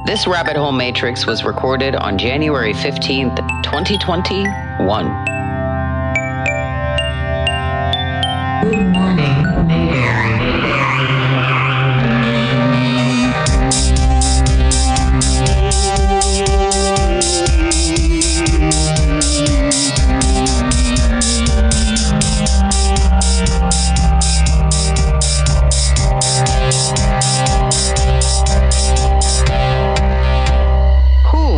This Rabbit Hole Matrix was recorded on January 15th, 2021. Good morning, Mayberry.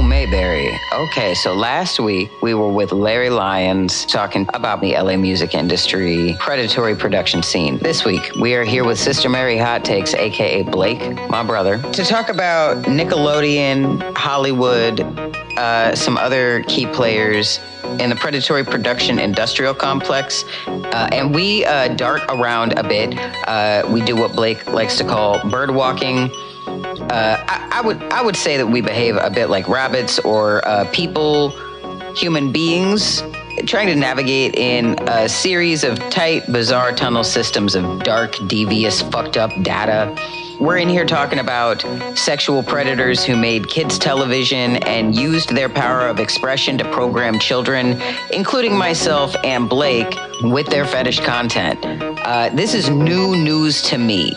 Mayberry. Okay, so last week we were with Larry Lyons talking about the LA music industry, predatory production scene. This week we are here with Sister Mary HotTakes, aka Blake, my brother, to talk about Nickelodeon, Hollywood, some other key players in the predatory production industrial complex. And we dart around a bit. We do what Blake likes to call bird walking. I would say that we behave a bit like rabbits or people, human beings, trying to navigate in a series of tight, bizarre tunnel systems of dark, devious, fucked up data. We're in here talking about sexual predators who made kids' television and used their power of expression to program children, including myself and Blake, with their fetish content. This is new news to me.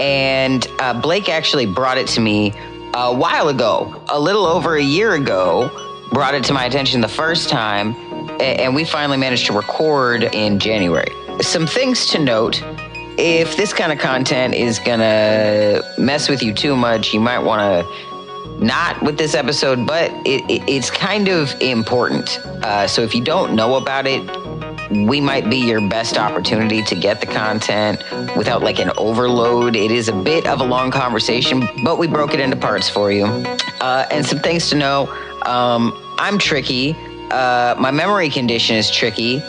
And Blake actually brought it to me a while ago, a little over a year ago, brought it to my attention the first time, and we finally managed to record in January. Some things to note: if this kind of content is gonna mess with you too much, you might want to not with this episode, but it's kind of important. So if you don't know about it, we might be your best opportunity to get the content without like an overload. It is a bit of a long conversation, but we broke it into parts for you. And some things to know. I'm tricky. My memory condition is tricky.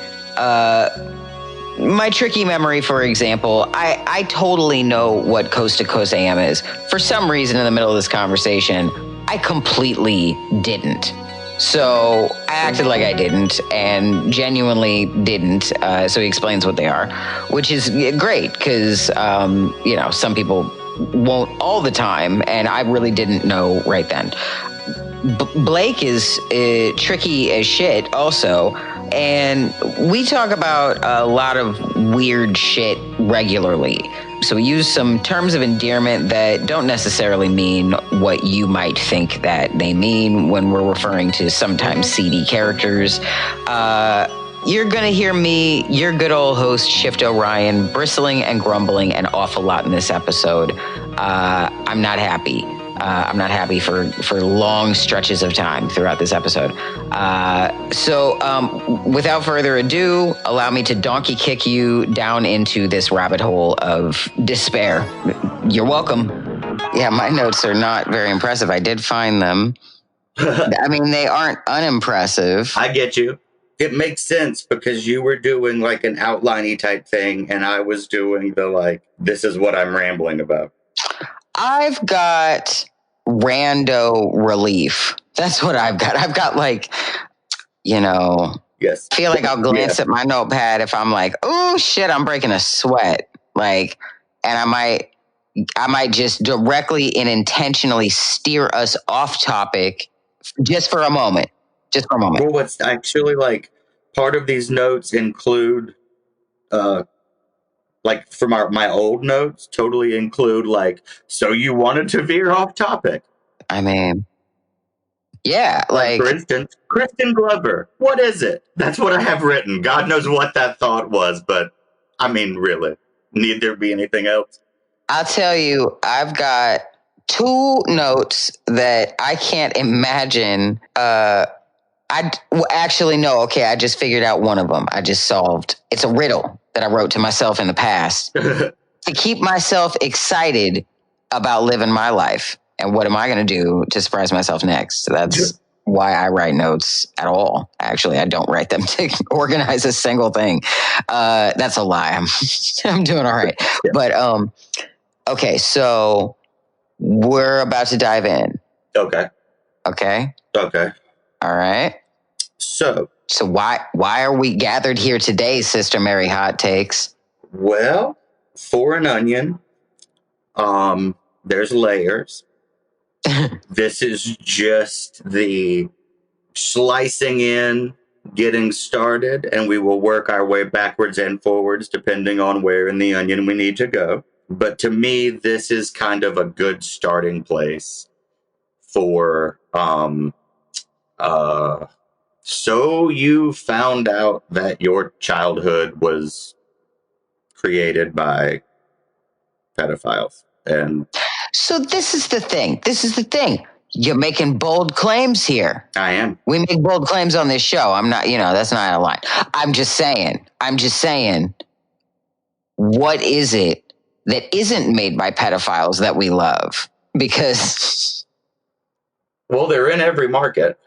My tricky memory, for example, I totally know what Coast to Coast AM is. For some reason in the middle of this conversation, I completely didn't. So I acted like I didn't and genuinely didn't. So he explains what they are, which is great because, some people won't all the time. And I really didn't know right then. Blake is tricky as shit also. And we talk about a lot of weird shit regularly. So we use some terms of endearment that don't necessarily mean what you might think that they mean when we're referring to sometimes seedy characters. You're going to hear me, your good old host, Shift Orion, bristling and grumbling an awful lot in this episode. I'm not happy. I'm not happy for long stretches of time throughout this episode. So without further ado, allow me to donkey kick you down into this rabbit hole of despair. You're welcome. Yeah, my notes are not very impressive. I did find them. I mean, they aren't unimpressive. I get you. It makes sense because you were doing like an outline-y type thing and I was doing the this is what I'm rambling about. I've got rando relief. That's what I've got. I've got yes. I feel like I'll glance at my notepad if I'm like, oh shit, I'm breaking a sweat. And I might just directly and intentionally steer us off topic just for a moment. Well, what's actually part of these notes include from my old notes totally include so you wanted to veer off topic. I mean, yeah, for instance, Kristen Glover. What is it? That's what I have written. God knows what that thought was, but I mean, really, need there be anything else? I'll tell you, I've got two notes that I can't imagine. Actually, no. Okay, I just figured out one of them. I just solved. It's a riddle that I wrote to myself in the past to keep myself excited about living my life. And what am I going to do to surprise myself next? So that's why I write notes at all. Actually, I don't write them to organize a single thing. That's a lie. I'm doing all right. Yeah. But okay, so we're about to dive in. Okay. All right. So why are we gathered here today, Sister Mary HotTakes? Well, for an onion, there's layers. This is just the slicing in, getting started, and we will work our way backwards and forwards depending on where in the onion we need to go. But to me, this is kind of a good starting place for so you found out that your childhood was created by pedophiles. And So this is the thing. You're making bold claims here. I am. We make bold claims on this show. I'm not, that's not a line. I'm just saying, what is it that isn't made by pedophiles that we love? Because well, they're in every market.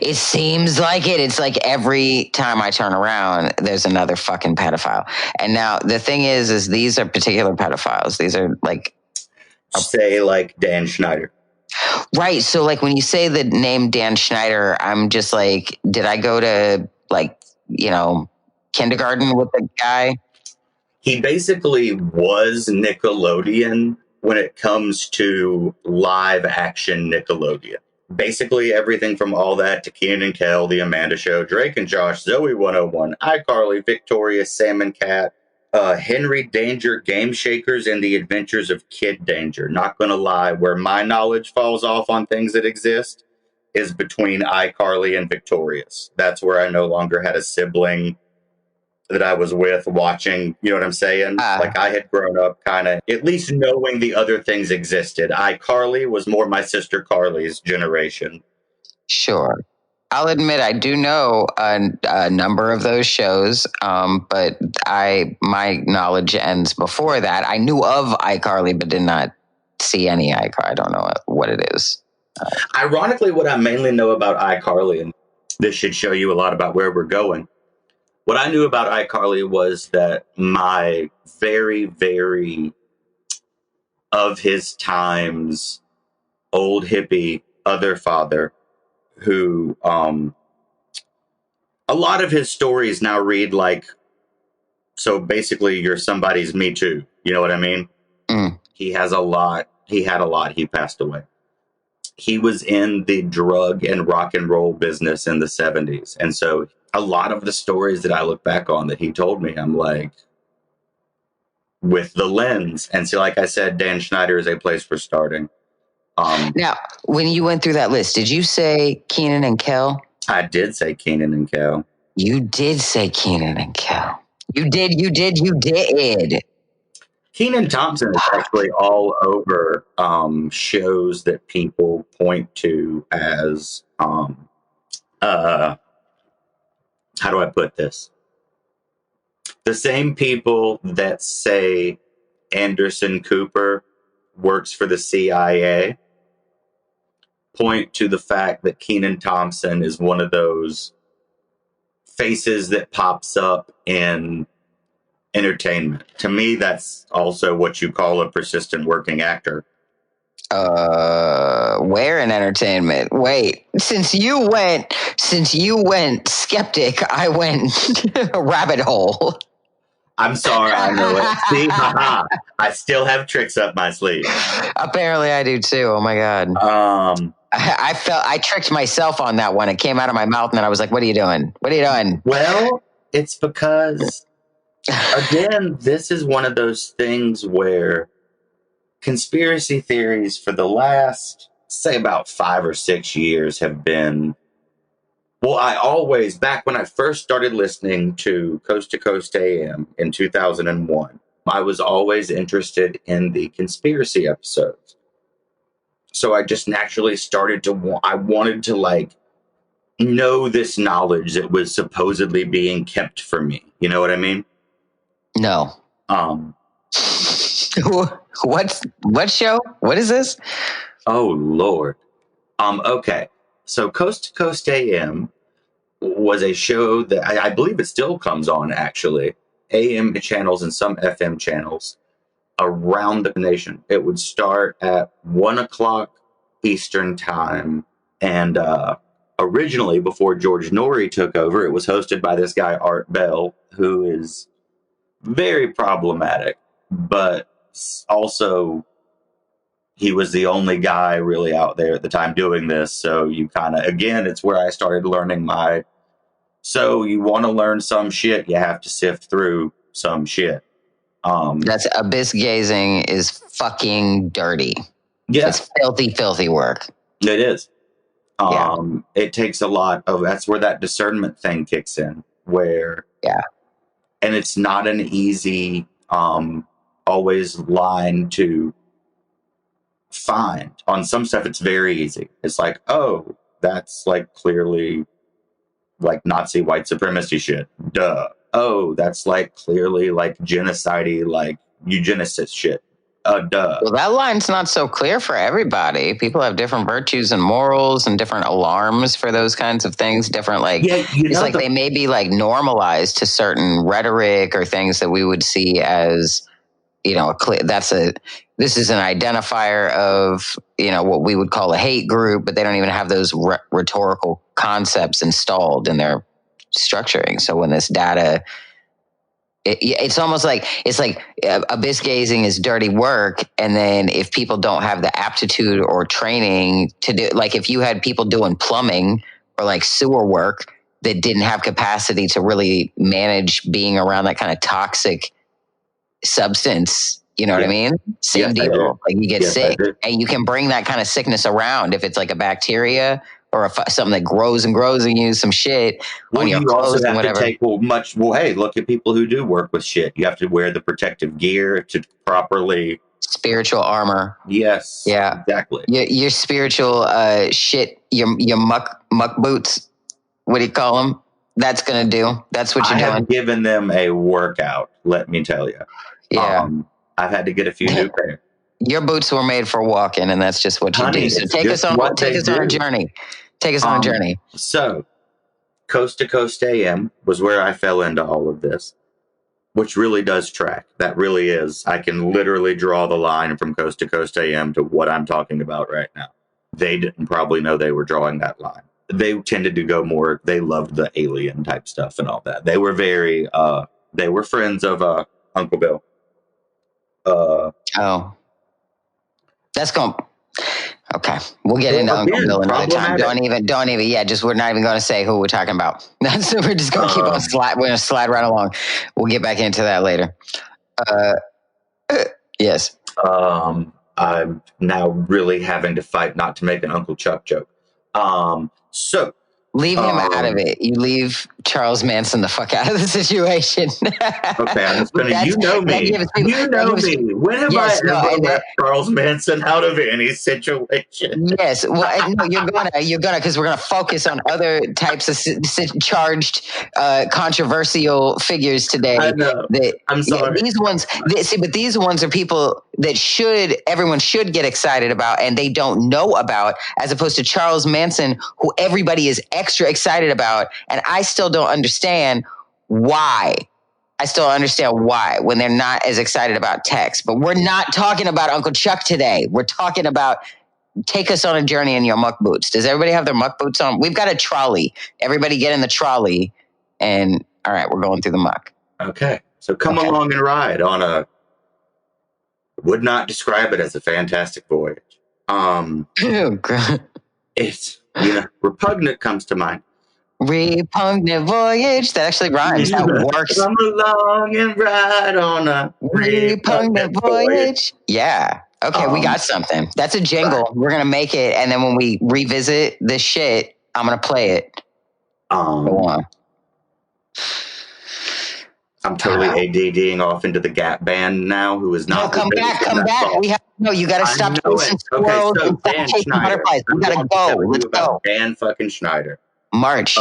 it seems like it. It's like every time I turn around, there's another fucking pedophile. And now the thing is these are particular pedophiles. These are like, say like Dan Schneider. Right. So like when you say the name Dan Schneider, I'm just like, did I go to like, kindergarten with the guy? He basically was Nickelodeon when it comes to live action Nickelodeon. Basically everything from All That to Keenan and Kel, The Amanda Show, Drake and Josh, Zoe 101, iCarly, Victoria, Sam and Cat, Henry Danger, Game Shakers, and The Adventures of Kid Danger. Not gonna lie, where my knowledge falls off on things that exist is between iCarly and Victorious. That's where I no longer had a sibling that I was with watching, you know what I'm saying? Like I had grown up kind of at least knowing the other things existed. iCarly was more my sister Carly's generation. Sure. I'll admit I do know a number of those shows, but my knowledge ends before that. I knew of iCarly, but did not see any iCarly. I don't know what it is. Ironically, what I mainly know about iCarly, and this should show you a lot about where we're going, what I knew about iCarly was that my very, very of his times old hippie other father, who a lot of his stories now read like, so basically you're somebody's Me Too. You know what I mean? Mm. He had a lot. He passed away. He was in the drug and rock and roll business in the 70s. And so a lot of the stories that I look back on that he told me, I'm like, with the lens. And so, like I said, Dan Schneider is a place for starting. Now, when you went through that list, did you say Keenan and Kel? I did say Keenan and Kel. You did say Keenan and Kel. You did. Keenan Thompson is actually all over shows that people point to as, how do I put this? The same people that say Anderson Cooper works for the CIA point to the fact that Keenan Thompson is one of those faces that pops up in entertainment. To me, that's also what you call a persistent working actor. Where in entertainment? Wait, since you went skeptic, I went rabbit hole. I'm sorry, I know it. See, haha, I still have tricks up my sleeve. Apparently, I do too. Oh my god. I tricked myself on that one. It came out of my mouth, and then I was like, "What are you doing? What are you doing?" Well, it's because again, this is one of those things where conspiracy theories for the last, say, about 5 or 6 years have been. Well, back when I first started listening to Coast AM in 2001, I was always interested in the conspiracy episodes. So I just naturally started I wanted to like know this knowledge that was supposedly being kept from me. You know what I mean? No. What show? What is this? Oh, Lord. Okay. So Coast AM was a show that I believe it still comes on, actually. AM channels and some FM channels around the nation. It would start at 1 o'clock Eastern time. And originally, before George Norrie took over, it was hosted by this guy, Art Bell, who is very problematic, but also he was the only guy really out there at the time doing this. So you kind of, again, it's where I started learning so you want to learn some shit, you have to sift through some shit. That's abyss gazing is fucking dirty. Yeah. It's filthy work. It is. Yeah. It takes a lot of, that's where that discernment thing kicks in, where, yeah. And it's not an easy, always line to find. On some stuff, it's very easy. It's like, oh, that's like clearly like Nazi white supremacy shit. Duh. Oh, that's like clearly like genocide, like eugenicist shit. Duh. Well, that line's not so clear for everybody. People have different virtues and morals and different alarms for those kinds of things. Different, like, it's like they may be like normalized to certain rhetoric or things that we would see as, this is an identifier of, what we would call a hate group, but they don't even have those rhetorical concepts installed in their structuring. So when this data, it's almost like abyss gazing is dirty work. And then if people don't have the aptitude or training to do, like if you had people doing plumbing or like sewer work that didn't have capacity to really manage being around that kind of toxic substance, you know what I mean? Same deal. Like you get sick and you can bring that kind of sickness around if it's like a bacteria or something that grows in you, some shit on your clothes and whatever. Hey, look at people who do work with shit. You have to wear the protective gear to properly. Spiritual armor. Yes. Yeah. Exactly. Your spiritual shit, your muck boots. What do you call them? That's going to do. That's what you're doing. I have given them a workout, let me tell you. Yeah. I've had to get a few new pairs. Your boots were made for walking, and that's just what you do. So take us on a journey. Take us on a journey. So, Coast to Coast AM was where I fell into all of this, which really does track. That really is. I can literally draw the line from Coast to Coast AM to what I'm talking about right now. They didn't probably know they were drawing that line. They tended to go more, they loved the alien type stuff and all that. They were very, they were friends of Uncle Bill. That's going. Okay, we'll get into Uncle Bill another time. Don't even. Yeah, we're not even going to say who we're talking about. So we're just going to keep on slide. We're going to slide right along. We'll get back into that later. Yes. I'm now really having to fight not to make an Uncle Chuck joke. So. Leave him out of it. You leave Charles Manson the fuck out of the situation. Okay, I'm just going to, you know me. When have I ever left Charles Manson out of any situation? Yes, well, no, you're gonna, because we're gonna focus on other types of charged, controversial figures today. I know. I'm sorry. Yeah, these ones, but these ones are people that everyone should get excited about, and they don't know about, as opposed to Charles Manson, who everybody is extra excited about, and I still don't understand why. When they're not as excited about Tex. But we're not talking about Uncle Chuck today. We're talking about take us on a journey in your muck boots. Does everybody have their muck boots on? We've got a trolley. Everybody get in the trolley, and all right, we're going through the muck. Okay, so come along and ride on a. Would not describe it as a fantastic voyage. It's repugnant comes to mind. Repugnant voyage. That actually rhymes. That works. Come along and ride on a repugnant voyage. Yeah. Okay, we got something. That's a jingle. We're gonna make it, and then when we revisit this shit, I'm gonna play it. Go on. I'm totally ADDing off into the Gap band now, who is not. No, come back. You got to stop chasing squirrels and stop chasing butterflies. We got to go. Let's go. Dan fucking Schneider. March.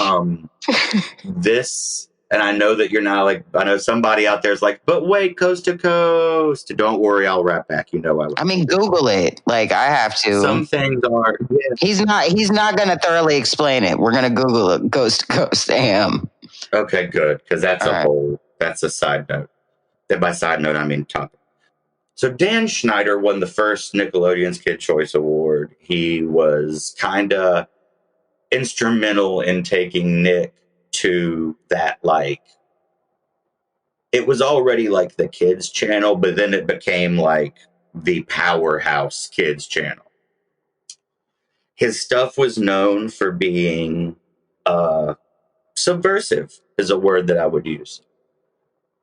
This, and I know that you're not like, I know somebody out there is like, but wait, Coast to Coast. Don't worry, I'll rap back. I will. I mean, Google it. Like, I have to. Some things are. Yeah. He's not going to thoroughly explain it. We're going to Google it. Coast to Coast AM. Okay, good. Because that's that's a side note. And by side note, I mean topic. So Dan Schneider won the first Nickelodeon's Kid Choice Award. He was kind of instrumental in taking Nick to that, like, it was already like the kids channel, but then it became like the Powerhouse Kids channel. His stuff was known for being subversive, is a word that I would use.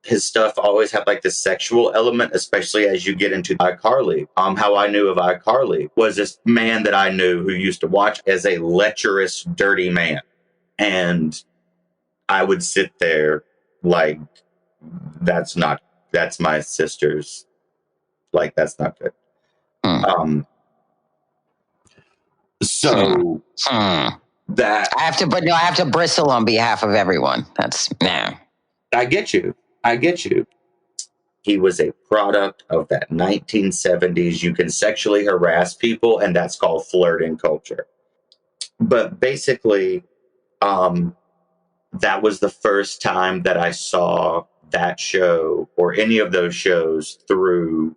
His stuff always had like this sexual element, especially as you get into iCarly. How I knew of iCarly was this man that I knew who used to watch as a lecherous, dirty man. And I would sit there like, that's my sister's, like, that's not good. So that I have to bristle on behalf of everyone. That's I get you. He was a product of that 1970s. You can sexually harass people, and that's called flirting culture. But basically, that was the first time that I saw that show or any of those shows through.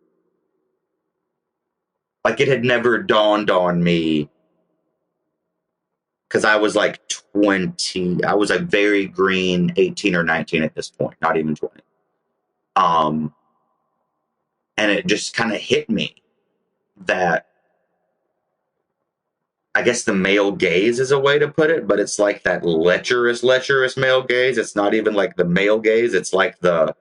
Like, it had never dawned on me, because I was like 20. I was like very green, 18 or 19 at this point, not even 20. And it just kind of hit me that, I guess the male gaze is a way to put it, but it's like that lecherous male gaze. It's not even like the male gaze. It's like that's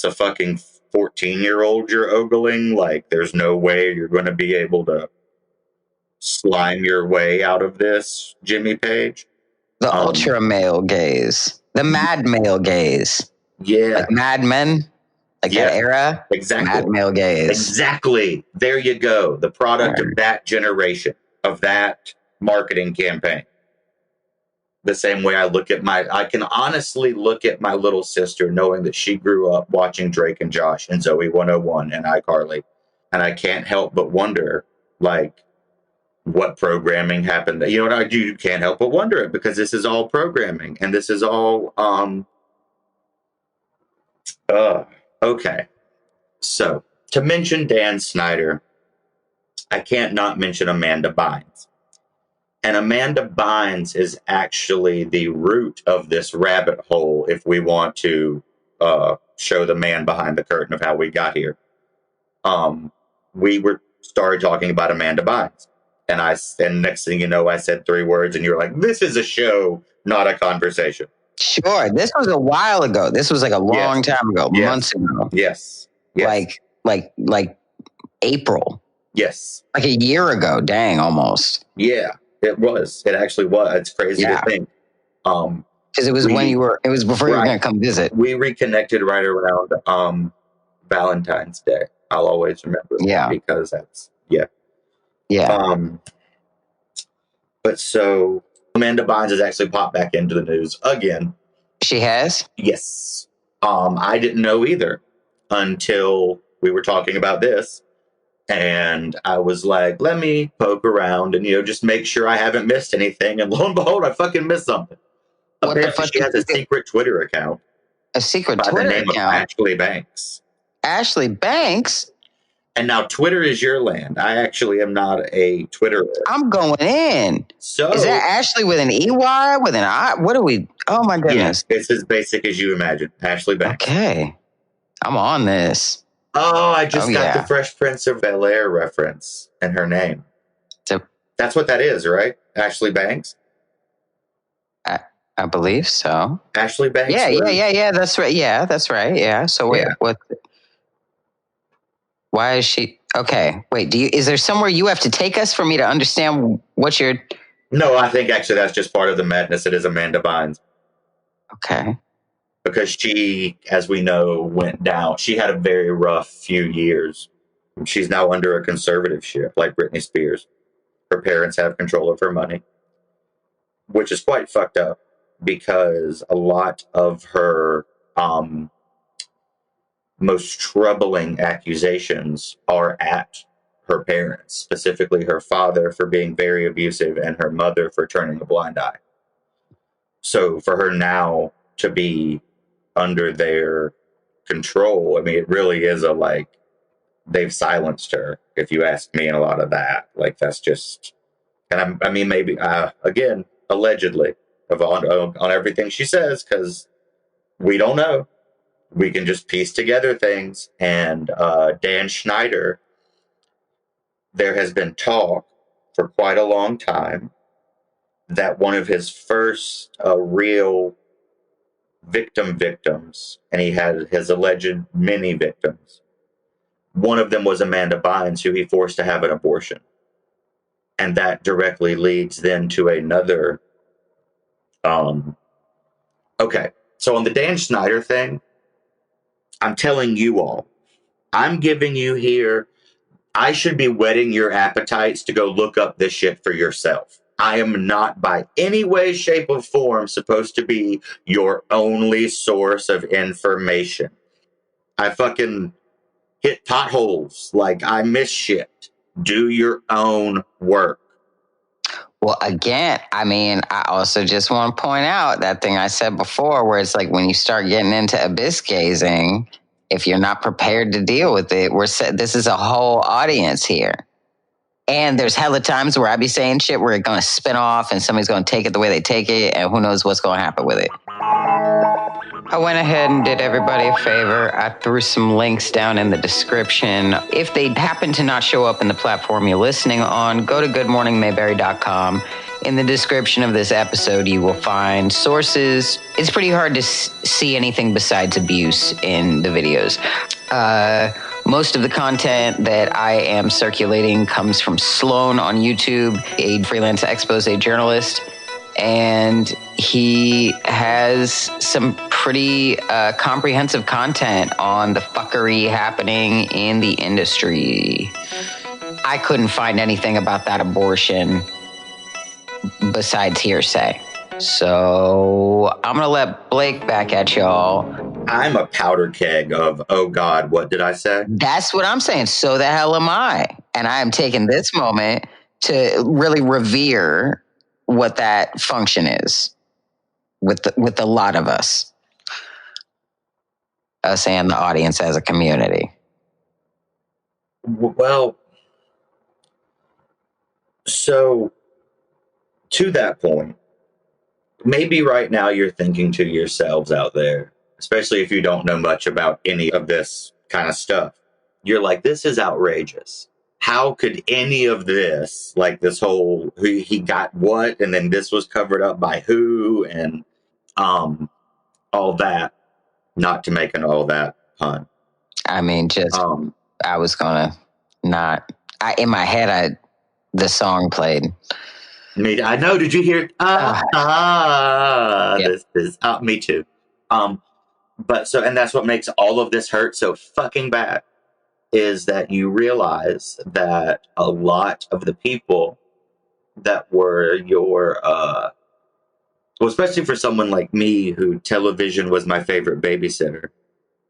a fucking 14-year-old you're ogling. Like, there's no way you're going to be able to slime your way out of this, Jimmy Page. the ultra male gaze, the mad male gaze. Yeah. Like Mad Men, like that era. Exactly. Mad male gaze. Exactly. There you go. The product of that generation, of that marketing campaign. The same way I can honestly look at my little sister knowing that she grew up watching Drake and Josh and Zoe 101 and iCarly. And I can't help but wonder, like, what programming happened. You know what? You can't help but wonder it, because this is all programming, and this is all okay. So, to mention Dan Schneider, I can't not mention Amanda Bynes. And Amanda Bynes is actually the root of this rabbit hole, if we want to show the man behind the curtain of how we got here. We started talking about Amanda Bynes. And next thing you know, I said 3 words, and you're like, this is a show, not a conversation. Sure. This was a while ago. This was like a long time ago, months ago. Yes. Like April. Yes. Like a year ago. Dang, almost. Yeah, it was. It actually was. It's crazy to think. Because it was it was before you were going to come visit. We reconnected right around Valentine's Day. I'll always remember that, because that's, but so Amanda Bynes has actually popped back into the news again. She has? Yes. I didn't know either until we were talking about this. And I was like, let me poke around and, just make sure I haven't missed anything. And lo and behold, I fucking missed something. Apparently she has a secret Twitter account. A secret Twitter account? By the name of Ashley Banks. Ashley Banks? And now Twitter is your land. I actually am not a Twitterer. I'm going in. So is that Ashley with an EY? With an I? What are we? Oh my goodness. Yeah, it's as basic as you imagine. Ashley Banks. Okay. I'm on this. Oh, I just got the Fresh Prince of Bel-Air reference in her name. So that's what that is, right? Ashley Banks? I believe so. Ashley Banks? Yeah. That's right. Yeah, that's right. Yeah. So what? Why is she? Okay. Wait, is there somewhere you have to take us for me to understand what you're... No, I think actually that's just part of the madness. It is Amanda Bynes. Okay. Because she, as we know, went down. She had a very rough few years. She's now under a conservatorship, like Britney Spears. Her parents have control of her money, which is quite fucked up, because a lot of her most troubling accusations are at her parents, specifically her father for being very abusive and her mother for turning a blind eye. So for her now to be under their control, I mean, it really is they've silenced her, if you ask me, and a lot of that. Like, that's just, and I mean, maybe, again, allegedly, on everything she says, because we don't know. we can just piece together things. And Dan Schneider, there has been talk for quite a long time that one of his first real victims, and he had his alleged many victims. One of them was Amanda Bynes, who he forced to have an abortion. And that directly leads then to another. Okay, so on the Dan Schneider thing, I'm telling you all, I'm giving you here, I should be whetting your appetites to go look up this shit for yourself. I am not by any way, shape, or form supposed to be your only source of information. I fucking hit potholes. Like, I miss shit. Do your own work. Well, again, I mean, I also just want to point out that thing I said before, where it's like when you start getting into abyss gazing, if you're not prepared to deal with it, this is a whole audience here. And there's hella times where I be saying shit where it's going to spin off and somebody's going to take it the way they take it, and who knows what's going to happen with it. I went ahead and did everybody a favor. I threw some links down in the description. If they happen to not show up in the platform you're listening on, go to goodmorningmayberry.com. In the description of this episode, you will find sources. It's pretty hard to see anything besides abuse in the videos. Most of the content that I am circulating comes from Sloan on YouTube, a freelance expose journalist. And he has some pretty comprehensive content on the fuckery happening in the industry. I couldn't find anything about that abortion besides hearsay. So I'm going to let Blake back at y'all. I'm a powder keg of, oh God, what did I say? That's what I'm saying. So the hell am I. And I am taking this moment to really revere what that function is with a lot of us and the audience as a community. Well, so to that point, maybe right now you're thinking to yourselves out there, especially if you don't know much about any of this kind of stuff, you're like, this is outrageous. How could any of this, like this whole, he got what, and then this was covered up by who, and all that, not to make an all that pun. I mean, I was gonna not, in my head, the song played. I know, did you hear it? Yep. This is, me too. But so, and that's what makes all of this hurt so fucking bad, is that you realize that a lot of the people that were your, well, especially for someone like me, who television was my favorite babysitter.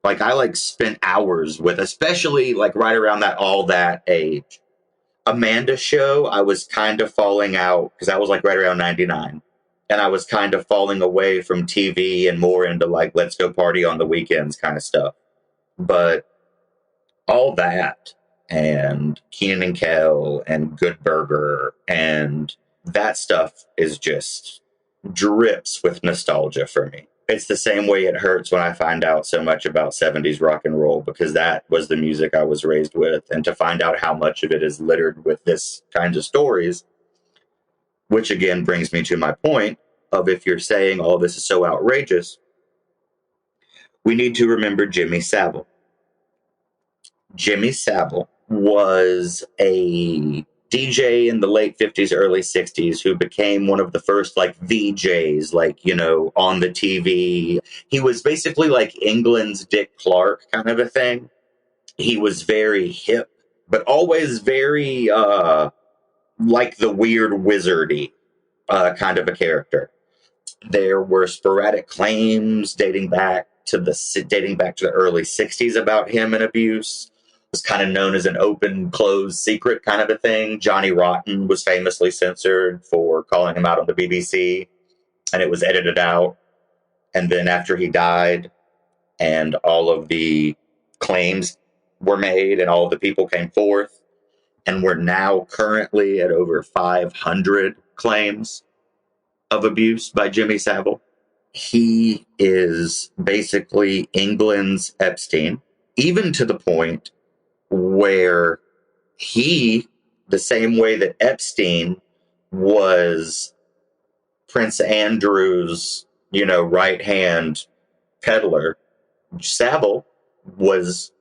Like, I spent hours with, especially right around that all that age. Amanda show, I was kind of falling out because I was right around 99. And I was kind of falling away from TV and more into let's go party on the weekends kind of stuff. But all that and Keenan and Kel and Good Burger and that stuff is just drips with nostalgia for me. It's the same way it hurts when I find out so much about 70s rock and roll, because that was the music I was raised with. And to find out how much of it is littered with this kinds of stories, which again brings me to my point of, if you're saying all this is so outrageous, we need to remember Jimmy Savile. Jimmy Savile was a DJ in the late 50s, early 60s, who became one of the first VJs, on the TV. He was basically England's Dick Clark kind of a thing. He was very hip, but always very the weird wizardy kind of a character. There were sporadic claims dating back to the early 60s about him and abuse. Was kind of known as an open, closed secret kind of a thing. Johnny Rotten was famously censored for calling him out on the BBC, and it was edited out. And then after he died and all of the claims were made and all of the people came forth, and we're now currently at over 500 claims of abuse by Jimmy Savile. he is basically England's Epstein, even to the point where he, the same way that Epstein was Prince Andrew's, right hand peddler, Savile was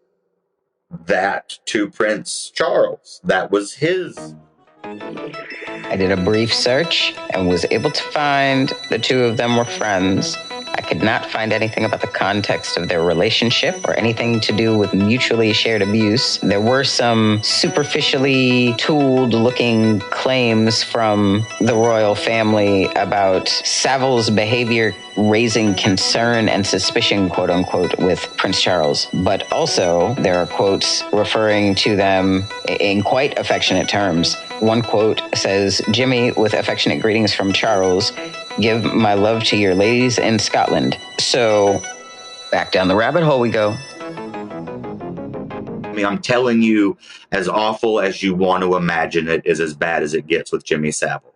that to Prince Charles. That was his. I did a brief search and was able to find the two of them were friends. I could not find anything about the context of their relationship or anything to do with mutually shared abuse. There were some superficially tooled-looking claims from the royal family about Savile's behavior raising concern and suspicion, quote unquote, with Prince Charles. But also, there are quotes referring to them in quite affectionate terms. One quote says, "Jimmy, with affectionate greetings from Charles, give my love to your ladies in Scotland." So, back down the rabbit hole we go. I mean, I'm telling you, as awful as you want to imagine it is as bad as it gets with Jimmy Savile.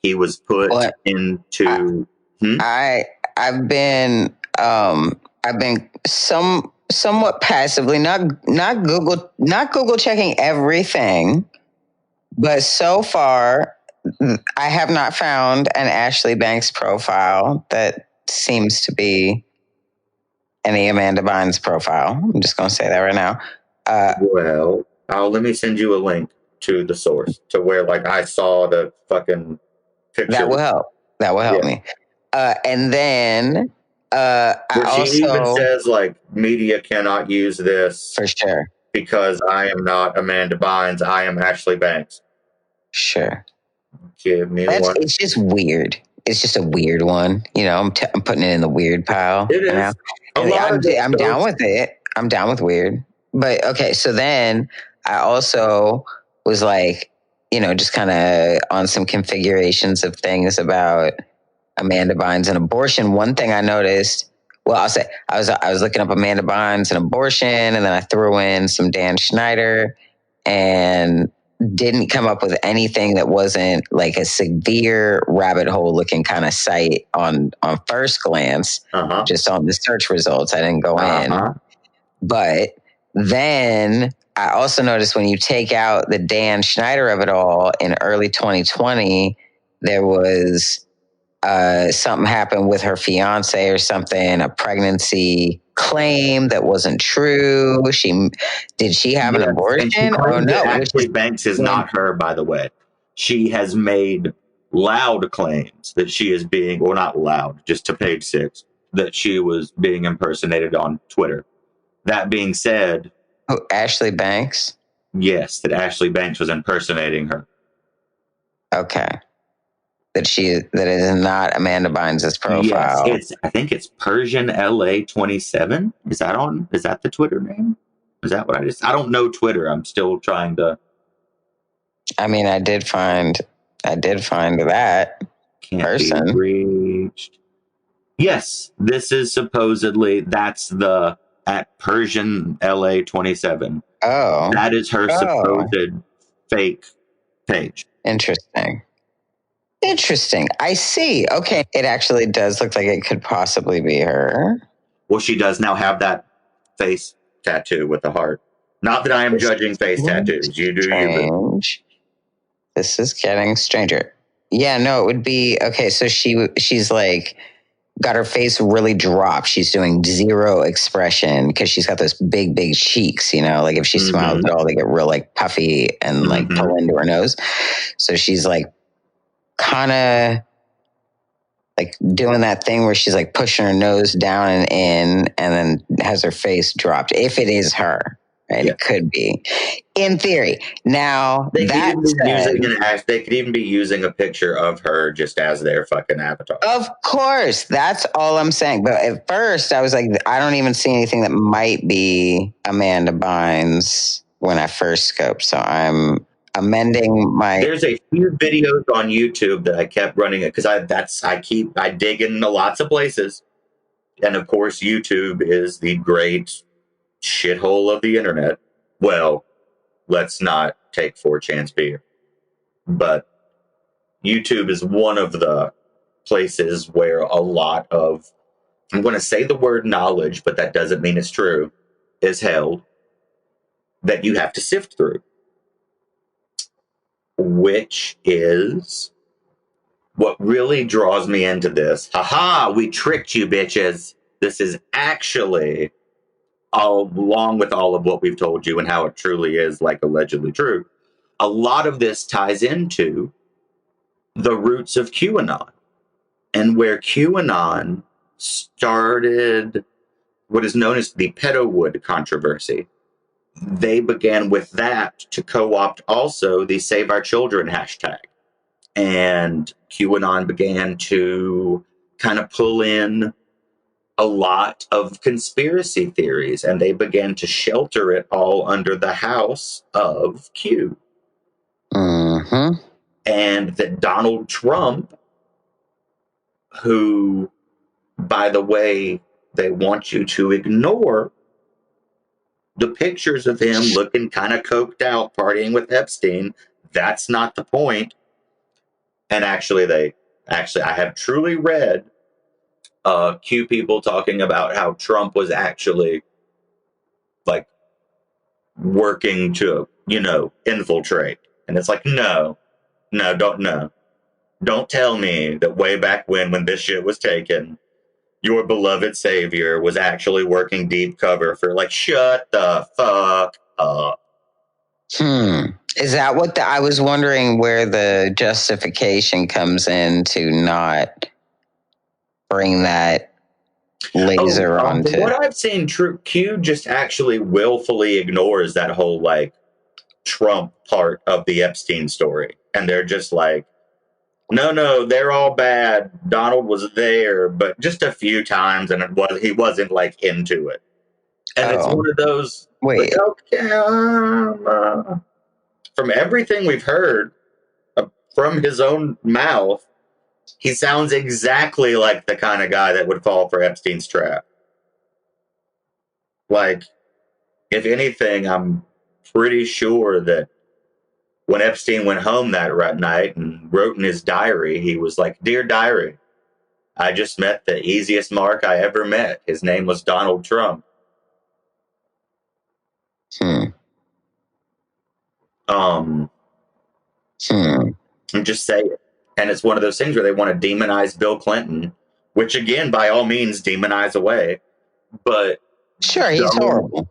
He was put into... I've been somewhat passively, not Google checking everything, but so far I have not found an Ashley Banks profile that seems to be any Amanda Bynes profile. I'm just going to say that right now. Let me send you a link to the source to where, I saw the fucking picture. That will help me. And then she even says, media cannot use this for sure because I am not Amanda Bynes. I am Ashley Banks. Sure. Give me one. It's just weird. It's just a weird one. I'm putting it in the weird pile. It is. I'm down with it. I'm down with weird. But okay, so then I also was just kind of on some configurations of things about Amanda Bynes and abortion. One thing I noticed, I'll say I was looking up Amanda Bynes and abortion, and then I threw in some Dan Schneider and didn't come up with anything that wasn't like a severe rabbit hole looking kind of site on first glance, just on the search results. I didn't go in. But then I also noticed when you take out the Dan Schneider of it all in early 2020, there was something happened with her fiance or something, a pregnancy claim that wasn't true. Did she have an abortion? Oh no, Ashley Banks is not her, by the way. She has made loud claims that she is being, or not loud, just to page 6, that she was being impersonated on Twitter. That being said, Ashley Banks? Yes, that Ashley Banks was impersonating her. Okay. That is not Amanda Bynes' profile. Yes, I think it's Persian LA 27. Is that the Twitter name? Is that what I don't know Twitter. I'm still trying to. I mean, I did find that Can't person. Be reached. Yes, this is supposedly, that's the at Persian LA 27. Oh. That is her supposed fake page. Interesting. I see. Okay. It actually does look like it could possibly be her. Well, she does now have that face tattoo with the heart. Not that I am judging face tattoos. You do you. This is getting stranger. Yeah, no, it would be okay. So she's got her face really dropped. She's doing zero expression because she's got those big cheeks. If she smiles at all, they get real puffy and pull into her nose. So she's kind of doing that thing where she's pushing her nose down and in, and then has her face dropped. If it is her. Right? Yeah. It could be, in theory. Now, they could even be using a picture of her just as their fucking avatar. Of course, that's all I'm saying. But at first, I was like, I don't even see anything that might be Amanda Bynes when I first scoped. So I'm amending my. There's a few videos on YouTube that I kept running it because I dig into lots of places, and of course, YouTube is the great shithole of the internet. Well, let's not take 4chan's beer. But YouTube is one of the places where a lot of, I'm going to say the word knowledge, but that doesn't mean it's true, is held that you have to sift through, which is what really draws me into this. Haha, we tricked you, bitches. This is actually, along with all of what we've told you and how it truly is, like, allegedly true, a lot of this ties into the roots of QAnon and where QAnon started what is known as the Pedowood controversy. They began with that to co-opt also the Save Our Children hashtag. And QAnon began to kind of pull in a lot of conspiracy theories, and they began to shelter it all under the house of Q. Mm-hmm. And that Donald Trump, who, by the way, they want you to ignore the pictures of him looking kind of coked out, partying with Epstein. That's not the point. And I have truly read Q people talking about how Trump was actually, like, working to, infiltrate. And it's like, no, don't tell me that way back when this shit was taken, your beloved savior was actually working deep cover for, like, shut the fuck up. Is that what I was wondering where the justification comes in to not bring that laser onto? From what I've seen, Q just actually willfully ignores that whole, like, Trump part of the Epstein story. And they're just like, no, they're all bad. Donald was there, but just a few times, and he wasn't, like, into it. And it's one of those. Wait. From everything we've heard from his own mouth, he sounds exactly like the kind of guy that would fall for Epstein's trap. Like, if anything, I'm pretty sure that when Epstein went home that night and wrote in his diary, he was like, "Dear diary, I just met the easiest mark I ever met. His name was Donald Trump." And just say it. And it's one of those things where they want to demonize Bill Clinton, which, again, by all means, demonize away. But sure, he's horrible.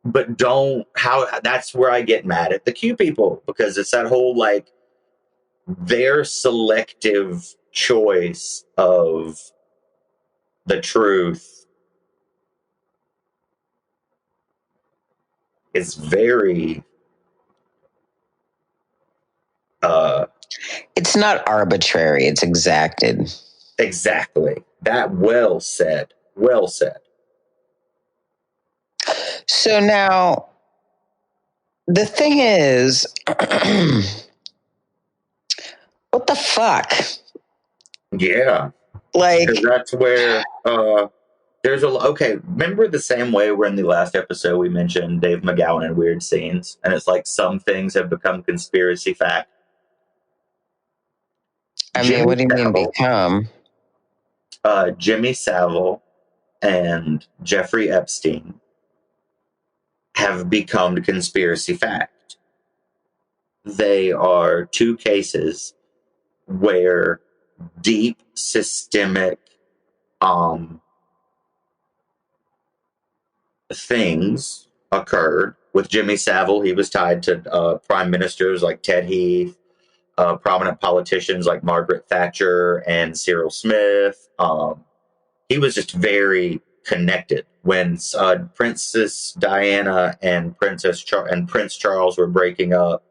But that's where I get mad at the Q people, because it's that whole, like, their selective choice of the truth is very it's not arbitrary, it's exacted. Exactly. That well said. So now the thing is, what the fuck? Yeah. Like, that's where there's remember the same way where in the last episode we mentioned Dave McGowan and weird scenes, and it's like some things have become conspiracy fact. What do you mean become? Jimmy Savile and Jeffrey Epstein have become conspiracy fact. They are two cases where deep systemic things occurred. With Jimmy Savile, he was tied to prime ministers like Ted Heath, prominent politicians like Margaret Thatcher and Cyril Smith. He was just very connected. When Princess Diana and Prince Charles were breaking up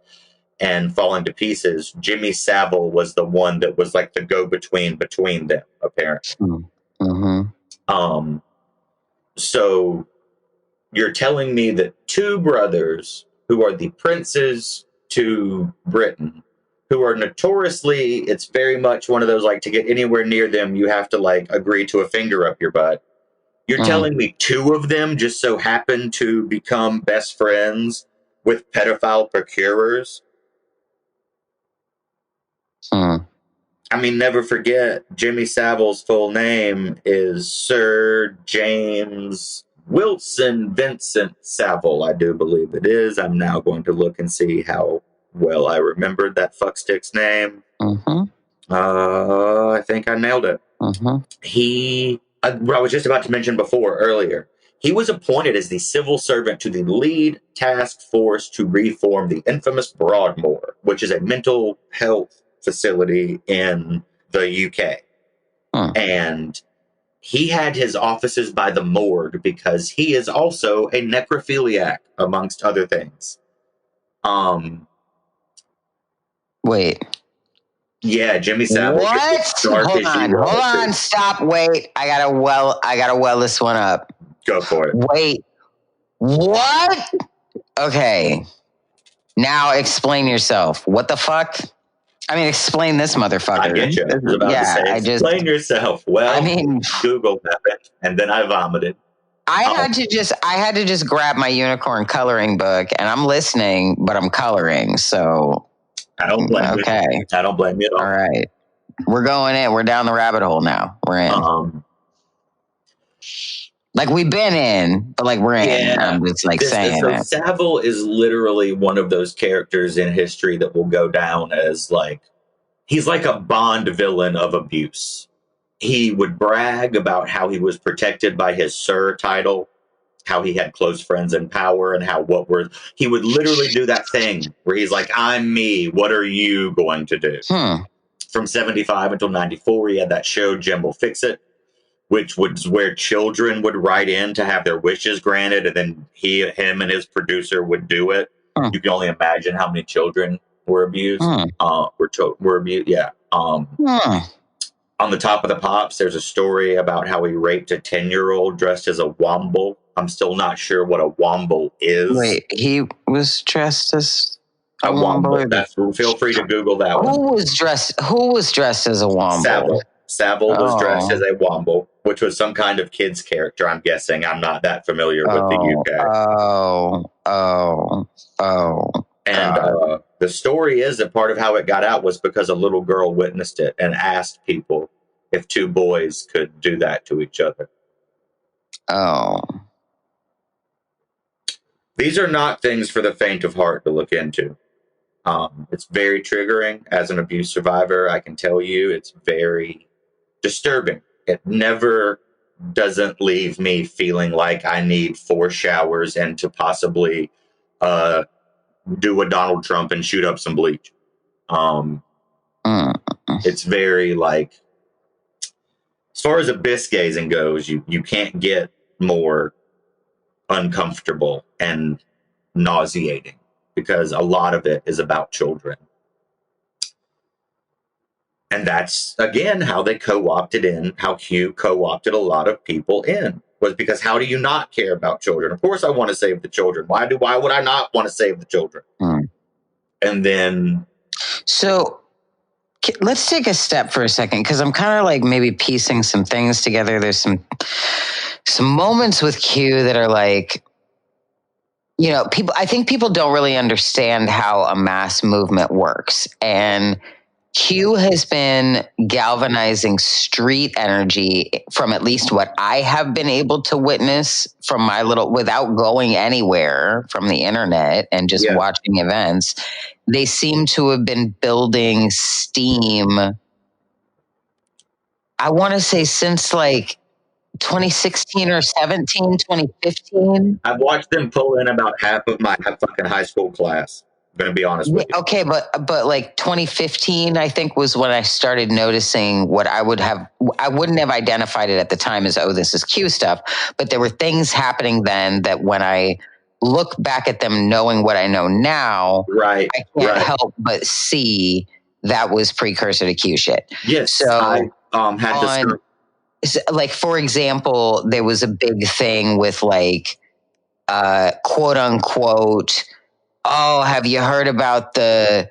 and falling to pieces, Jimmy Savile was the one that was like the go-between between them, apparently. Mm-hmm. So you're telling me that two brothers who are the princes to Britain, who are notoriously, it's very much one of those, like, to get anywhere near them, you have to, like, agree to a finger up your butt. You're telling me two of them just so happen to become best friends with pedophile procurers? I mean, never forget, Jimmy Savile's full name is Sir James Wilson Vincent Savile, I do believe it is. I'm now going to look and see how well I remembered that fuckstick's name. Mm-hmm. I think I nailed it. Mm-hmm. What I was just about to mention earlier, he was appointed as the civil servant to the lead task force to reform the infamous Broadmoor, which is a mental health facility in the UK. And he had his offices by the morgue because he is also a necrophiliac, amongst other things. Wait. Yeah, Jimmy Savile. What? Hold on. Stop. Wait. I gotta well this one up. Go for it. Wait. What? Okay. Now explain yourself. What the fuck? I mean, explain this motherfucker. I get you. I was about to say, explain yourself. Well, I mean, Google happened, and then I vomited. I had to just grab my unicorn coloring book, and I'm listening, but I'm coloring. So I don't blame you. I don't blame you at all. All right, we're going in. We're down the rabbit hole now. We're in. Like we've been in, but like we're in. Yeah, I'm just like saying it. Savile is literally one of those characters in history that will go down as like, he's like a Bond villain of abuse. He would brag about how he was protected by his Sir title, how he had close friends in power, and he would literally do that thing where he's like, I'm me, what are you going to do? From 75 until 94, he had that show, Jim Will Fix It, which was where children would write in to have their wishes granted, and then him and his producer would do it. You can only imagine how many children were abused. Were abused, yeah. On the Top of the Pops, there's a story about how he raped a 10-year-old dressed as a womble. I'm still not sure what a womble is. Wait, he was dressed as a womble. Feel free to Google that one. Who was dressed as a womble? Savile was dressed as a womble, which was some kind of kid's character, I'm guessing. I'm not that familiar with the UK. And the story is that part of how it got out was because a little girl witnessed it and asked people if two boys could do that to each other. These are not things for the faint of heart to look into. It's very triggering. As an abuse survivor, I can tell you it's very disturbing. It never doesn't leave me feeling like I need 4 showers and to possibly do a Donald Trump and shoot up some bleach. It's very like, as far as abyss gazing goes, you can't get more uncomfortable and nauseating because a lot of it is about children. And that's, again, how they how Q co-opted a lot of people in, was because how do you not care about children? Of course I want to save the children. Why would I not want to save the children? And then... So let's take a step for a second, because I'm kind of like maybe piecing some things together. There's some moments with Q that are like, you know, I think people don't really understand how a mass movement works. And Q has been galvanizing street energy from at least what I have been able to witness from without going anywhere from the internet and just watching events. They seem to have been building steam, I want to say since like 2016 or 17, 2015. I've watched them pull in about half of my fucking high school class. I'm going to be honest with you. Okay, but like 2015, I think, was when I started noticing what I wouldn't have identified it at the time as, oh, this is Q stuff. But there were things happening then that when I look back at them knowing what I know now, I can't help but see that was precursor to Q shit. Yes. So I had to... Like, for example, there was a big thing with like, quote unquote, oh, have you heard about the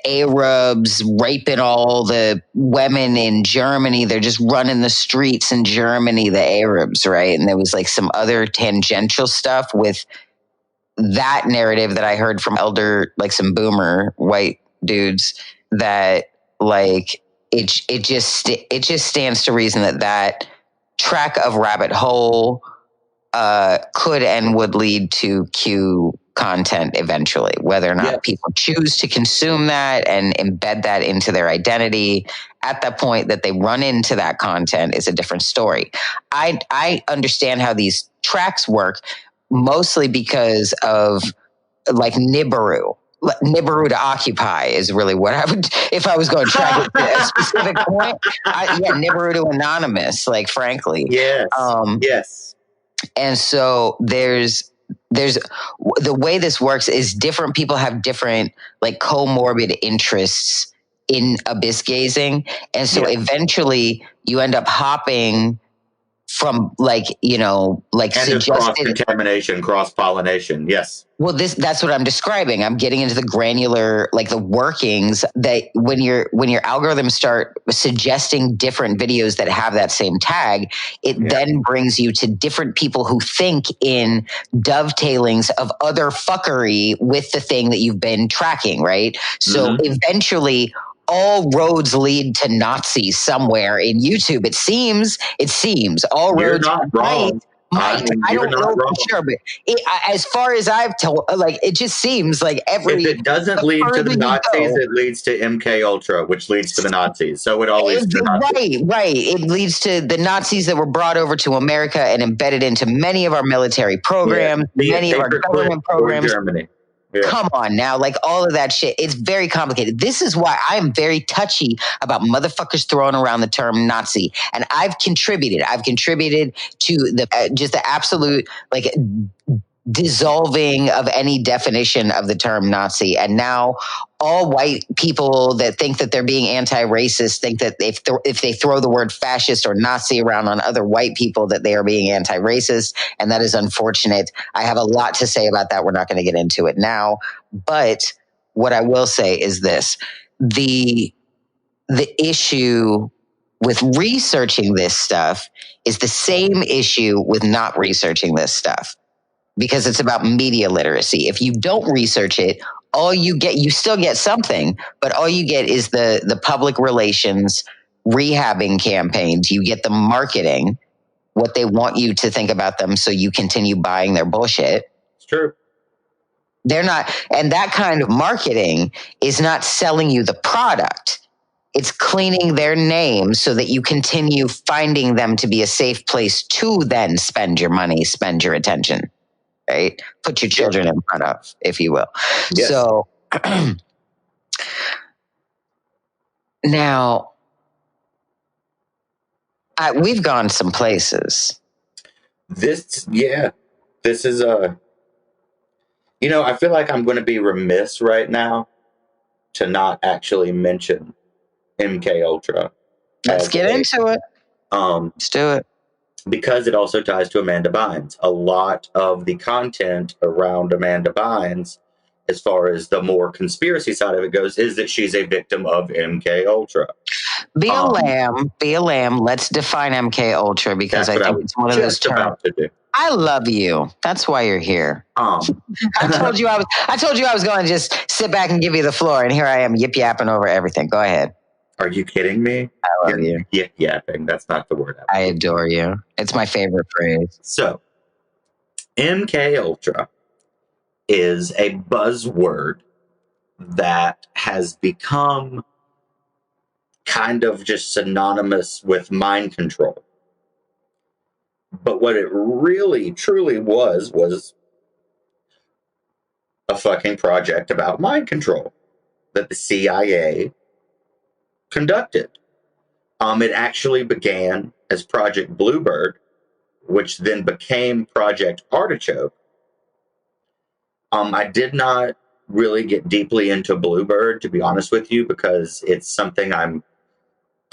Arabs raping all the women in Germany? They're just running the streets in Germany, the Arabs, right? And there was like some other tangential stuff with that narrative that I heard from some boomer white dudes that like it just stands to reason that track of rabbit hole could and would lead to Q content eventually. Whether or not people choose to consume that and embed that into their identity at the point that they run into that content is a different story. I understand how these tracks work mostly because of like Nibiru. Nibiru to occupy is really what I would, if I was going to track it to a specific point. Nibiru to anonymous, like frankly. Yes. Yes. And so there's the way this works is different people have different like comorbid interests in abyss gazing. And so eventually you end up hopping from like, like and suggested cross-contamination, cross-pollination. Yes. Well, that's what I'm describing. I'm getting into the granular, like the workings that when your algorithms start suggesting different videos that have that same tag, it then brings you to different people who think in dovetailings of other fuckery with the thing that you've been tracking, right? So eventually all roads lead to Nazis somewhere in YouTube. It seems all You're roads not wrong. I don't know for sure, but as far as I've told, like it just seems like if it doesn't lead to the Nazis, it leads to MK Ultra, which leads to the Nazis. So it all leads to the Nazis. Right. It leads to the Nazis that were brought over to America and embedded into many of our military programs, many of our government programs. Germany. Yeah. Come on now, like all of that shit. It's very complicated. This is why I'm very touchy about motherfuckers throwing around the term Nazi. And I've contributed to the just the absolute like dissolving of any definition of the term Nazi. And now all white people that think that they're being anti-racist think that if they throw the word fascist or Nazi around on other white people that they are being anti-racist. And that is unfortunate. I have a lot to say about that. We're not going to get into it now. But what I will say is this. The issue with researching this stuff is the same issue with not researching this stuff. Because it's about media literacy. If you don't research it, all you get, you still get something, but all you get is the public relations rehabbing campaigns. You get the marketing, what they want you to think about them, so you continue buying their bullshit. It's true. They're not, and that kind of marketing is not selling you the product. It's cleaning their name so that you continue finding them to be a safe place to then spend your money, spend your attention. Right? Put your children in front of, if you will. Yes. So now we've gone some places. This is I feel like I'm going to be remiss right now to not actually mention MK Ultra. Let's get into it. Let's do it. Because it also ties to Amanda Bynes. A lot of the content around Amanda Bynes, as far as the more conspiracy side of it goes, is that she's a victim of MK Ultra. Be a lamb. Let's define MK Ultra, because I think it's one of those terms. I love you. That's why you're here. I told you I was going to just sit back and give you the floor, and here I am yip yapping over everything. Go ahead. Are you kidding me? I love you. Yip yapping. That's not the word. I adore you. It's my favorite phrase. So, MK Ultra is a buzzword that has become kind of just synonymous with mind control. But what it really, truly was a fucking project about mind control that the CIA conducted. It actually began as Project Bluebird, which then became Project Artichoke. I did not really get deeply into Bluebird, to be honest with you, because it's something I'm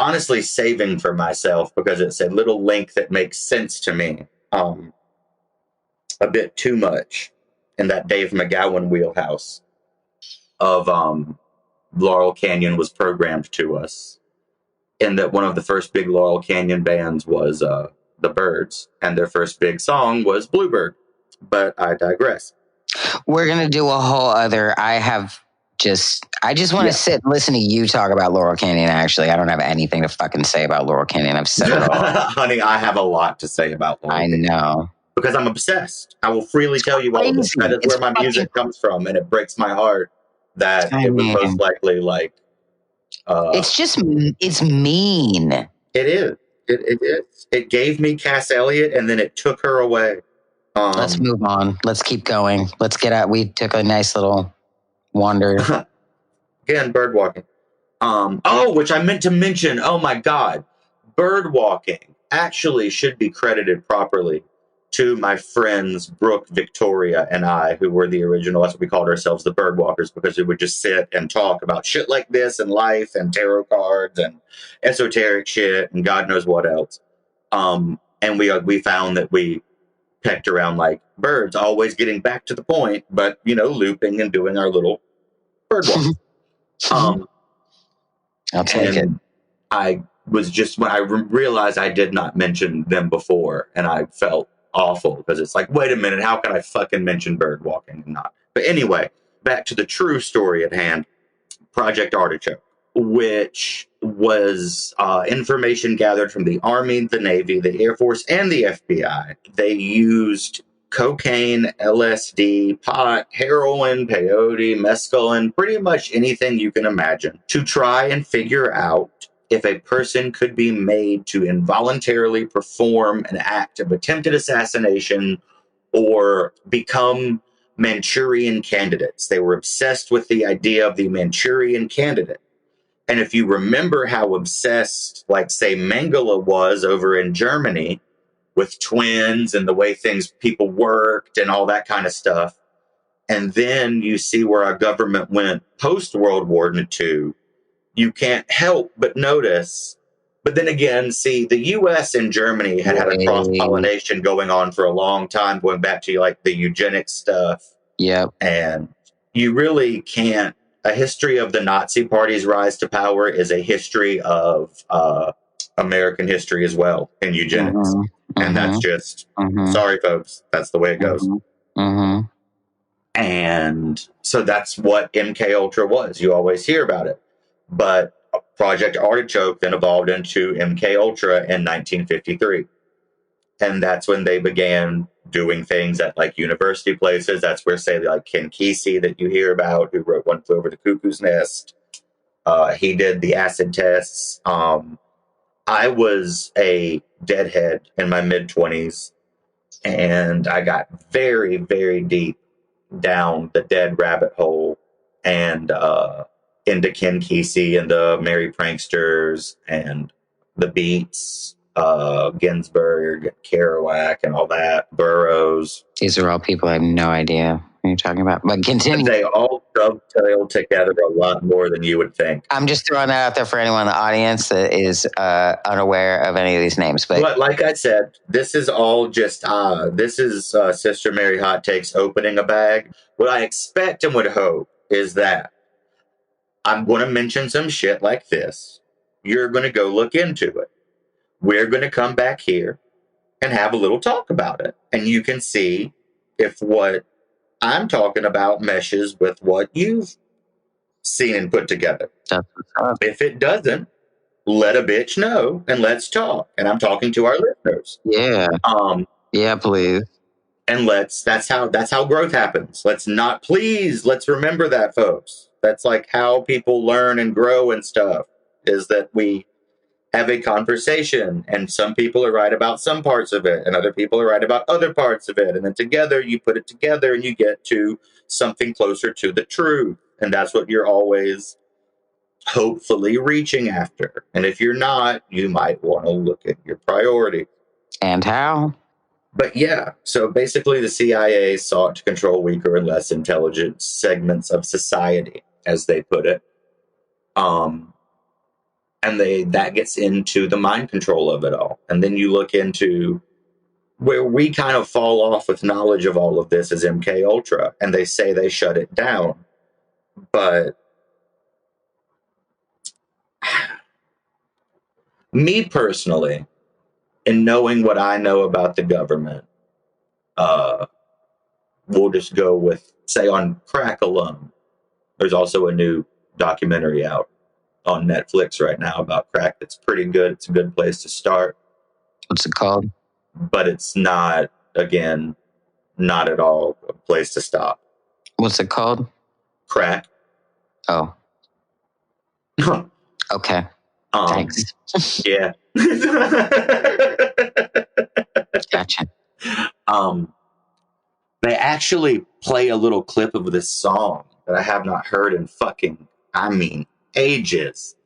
honestly saving for myself, because it's a little link that makes sense to me a bit too much in that Dave McGowan wheelhouse of Laurel Canyon was programmed to us, in that one of the first big Laurel Canyon bands was the Byrds, and their first big song was Bluebird. But I digress. We're going to do a whole other, I have I just want to sit and listen to you talk about Laurel Canyon. Actually, I don't have anything to fucking say about Laurel Canyon. I've said it all. Honey, I have a lot to say about Laurel Canyon. Know. Because I'm obsessed. I will freely tell you all this. That is where my music comes from, and it breaks my heart that it was most likely like... it's mean. It is. It is. It gave me Cass Elliot, and then it took her away. Let's move on. Let's keep going. Let's get out. We took a nice little wander. Again, bird walking. Which I meant to mention. Oh my God. Bird walking actually should be credited properly to my friends Brooke, Victoria, and I, who were the original. That's what we called ourselves, the bird walkers, because we would just sit and talk about shit like this and life and tarot cards and esoteric shit and God knows what else. And we found that we pecked around like birds, always getting back to the point, but, looping and doing our little bird walk. I'll take it. I was just, when I realized I did not mention them before, and I felt awful because it's like, wait a minute, how can I fucking mention bird walking and not? But anyway, back to the true story at hand, Project Artichoke, which was information gathered from the Army, the Navy, the Air Force, and the FBI. They used cocaine, LSD, pot, heroin, peyote, mescaline, pretty much anything you can imagine to try and figure out if a person could be made to involuntarily perform an act of attempted assassination or become Manchurian candidates. They were obsessed with the idea of the Manchurian candidate. And if you remember how obsessed, like, say, Mengele was over in Germany with twins and the way people worked and all that kind of stuff, and then you see where our government went post-World War II, you can't help but notice. But then again, see, the U.S. and Germany had a cross-pollination going on for a long time, going back to like the eugenics stuff. Yep. And you really can't. A history of the Nazi Party's rise to power is a history of American history as well in eugenics. And that's just, sorry, folks, that's the way it goes. And so that's what MK Ultra was. You always hear about it. But Project Artichoke then evolved into MK Ultra in 1953. And that's when they began doing things at like university places. That's where, say, like Ken Kesey that you hear about, who wrote One Flew Over the Cuckoo's Nest. He did the acid tests. I was a deadhead in my mid-20s, and I got very, very deep down the dead rabbit hole and into Ken Kesey and the Merry Pranksters and the Beats, Ginsberg, Kerouac, and all that, Burroughs. These are all people I have no idea what you're talking about. But continue. They all dovetail together a lot more than you would think. I'm just throwing that out there for anyone in the audience that is unaware of any of these names. But like I said, this is all just, this is Sister Mary HotTakes opening a bag. What I expect and would hope is that I'm going to mention some shit like this. You're going to go look into it. We're going to come back here and have a little talk about it. And you can see if what I'm talking about meshes with what you've seen and put together. If it doesn't, let a bitch know and let's talk. And I'm talking to our listeners. Yeah. Yeah, please. And that's how growth happens. Let's remember that, folks. That's like how people learn and grow and stuff, is that we have a conversation, and some people are right about some parts of it, and other people are right about other parts of it. And then together, you put it together and you get to something closer to the truth. And that's what you're always hopefully reaching after. And if you're not, you might want to look at your priority. And how? But yeah, so basically the CIA sought to control weaker and less intelligent segments of society, as they put it. And that gets into the mind control of it all. And then you look into where we kind of fall off with knowledge of all of this is MK Ultra, and they say they shut it down. But me personally, in knowing what I know about the government, we'll just go with, say, on crack alone, There's also a new documentary out on Netflix right now about crack that's pretty good. It's a good place to start. What's it called? But it's not, again, not at all a place to stop. What's it called? Crack. Oh. Okay. Thanks. Yeah. Gotcha. They actually play a little clip of this song that I have not heard in ages.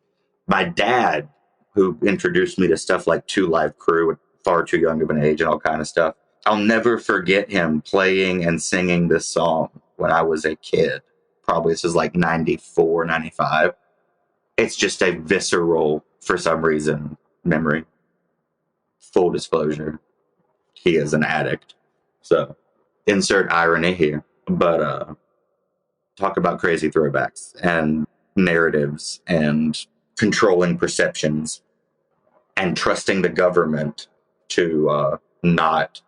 My dad, who introduced me to stuff like Two Live Crew at far too young of an age and all kind of stuff. I'll never forget him playing and singing this song when I was a kid. Probably this is like 94, 95. It's just a visceral, for some reason, memory. Full disclosure, he is an addict. So, insert irony here. But talk about crazy throwbacks and narratives and controlling perceptions and trusting the government to not.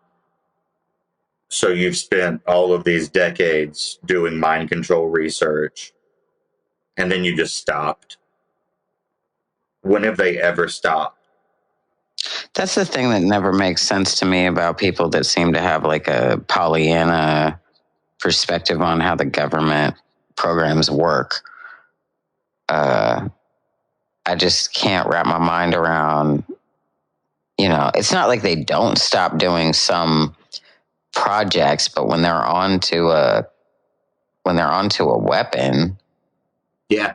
So you've spent all of these decades doing mind control research, and then you just stopped. When have they ever stopped? That's the thing that never makes sense to me about people that seem to have like a Pollyanna perspective on how the government programs work. I just can't wrap my mind around, it's not like they don't stop doing some projects, but when they're onto a weapon, yeah,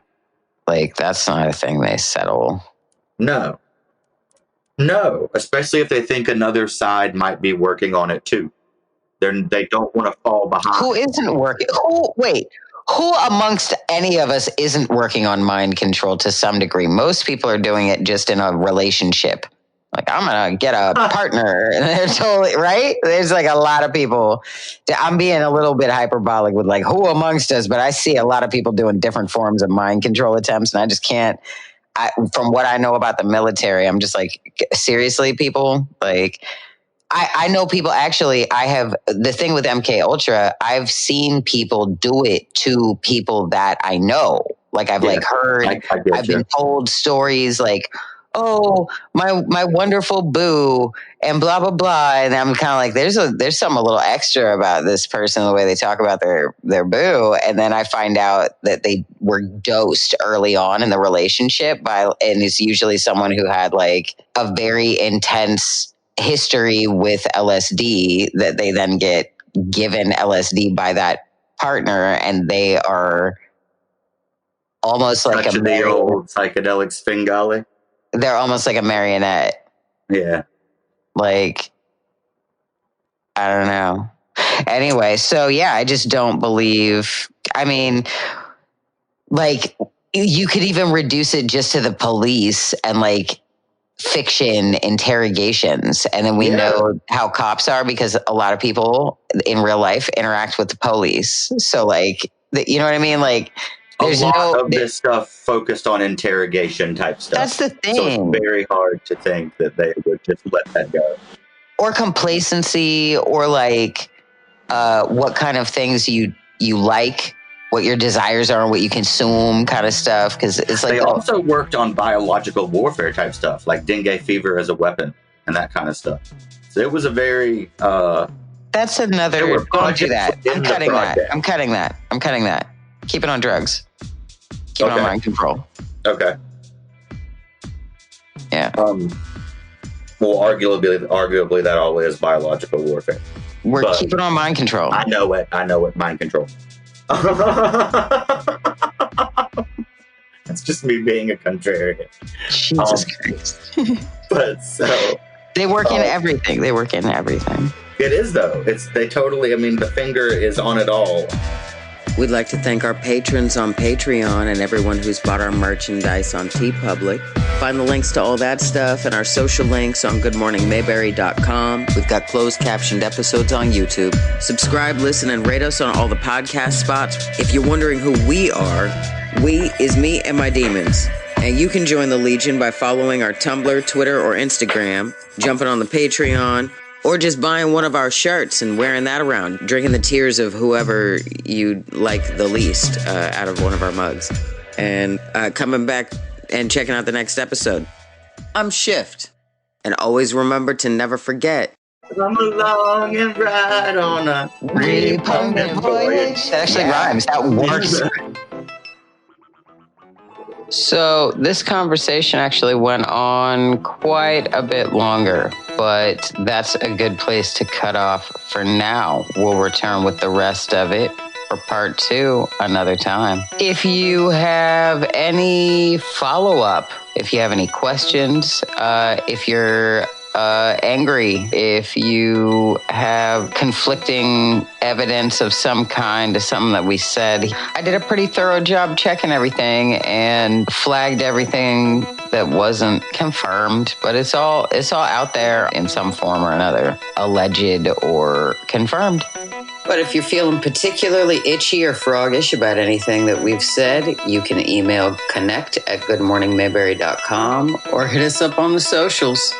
like that's not a thing they settle. No, especially if they think another side might be working on it too. They don't want to fall behind. Who isn't working? Who amongst any of us isn't working on mind control to some degree? Most people are doing it just in a relationship. Like, I'm going to get a partner. And they're totally, right? There's like a lot of people. I'm being a little bit hyperbolic with like, who amongst us? But I see a lot of people doing different forms of mind control attempts. And I just can't, from what I know about the military, I'm just like, seriously, people? Like, I know people actually, I have the thing with MK Ultra, I've seen people do it to people that I know. Like I've like heard, I've been told stories like, oh, my wonderful boo and blah, blah, blah. And I'm kind of like, there's something a little extra about this person, the way they talk about their boo. And then I find out that they were dosed early on in the relationship and it's usually someone who had like a very intense history with LSD that they then get given LSD by that partner, and they are almost like the old psychedelic Svengali. They're almost like a marionette. Yeah. Like, I don't know. Anyway, so yeah, I just don't believe. I mean, like, you could even reduce it just to the police and like fiction interrogations, and then we know how cops are because a lot of people in real life interact with the police. So like, you know what I mean? Like, there's a lot of this stuff focused on interrogation type stuff. That's the thing. So it's very hard to think that they would just let that go. Or complacency, or like what kind of things you like, what your desires are, and what you consume, kind of stuff. Because it's like they also worked on biological warfare type stuff, like dengue fever as a weapon and that kind of stuff. So it was a very that's another. Don't do that. I'm cutting that. I'm cutting that. Keep it on drugs. Keep it on mind control. Okay. Yeah. Well, arguably that all is biological warfare. We're keeping on mind control. I know it. Mind control. That's just me being a contrarian. Jesus Christ. But so they work in everything. They work in everything. It is though. They totally. I mean, the finger is on it all. We'd like to thank our patrons on Patreon and everyone who's bought our merchandise on TeePublic. Find the links to all that stuff and our social links on goodmorningmayberry.com. We've got closed captioned episodes on YouTube. Subscribe, listen, and rate us on all the podcast spots. If you're wondering who we are, we is me and my demons. And you can join the Legion by following our Tumblr, Twitter, or Instagram, jumping on the Patreon, Or just buying one of our shirts and wearing that around, drinking the tears of whoever you like the least out of one of our mugs. And coming back and checking out the next episode. I'm Shift. And always remember to never forget. Come along and ride on a repugnant voyage. That actually rhymes. That works. So this conversation actually went on quite a bit longer, but that's a good place to cut off for now. We'll return with the rest of it for part 2 another time. If you have any follow-up, if you have any questions, if you're angry, if you have conflicting evidence of some kind to something that we said. I did a pretty thorough job checking everything and flagged everything that wasn't confirmed, but it's all out there in some form or another, alleged or confirmed. But if you're feeling particularly itchy or froggish about anything that we've said, you can email connect@goodmorningmayberry.com or hit us up on the socials.